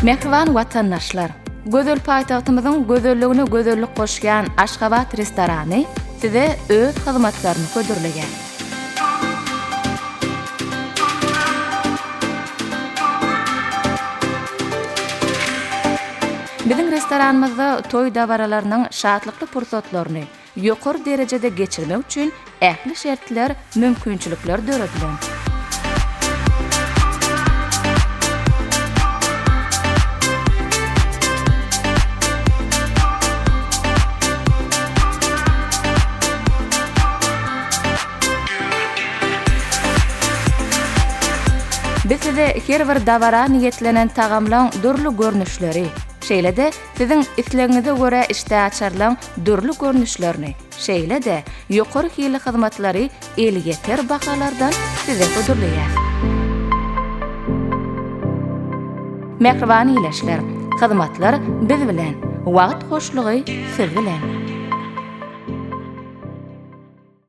Mehriban vatandaşlar, gözel paytahtymyzyň gözelligine gözellik goşgan Aşgabat restorany size öz hyzmatlaryny ködürlegen. Biziň restoranymyzda toý dawaralarynyň şatlykly pursatlaryny ýokary derejede geçirmek üçin ähli şertler, mümkinçilikler döredilen. Biz size her bir dawara niýetlenen tagamlaň dürli görnüşleri, şeýle-de siziň islegiňize görä işde açarlaň dürli görnüşlerini, şeýle-de ýokary hili hyzmatlary elgeter bakalardan size ködürleýär. Mehriban ileşler, hyzmatlar biz bilen, wagt hoşlugy siz bilen.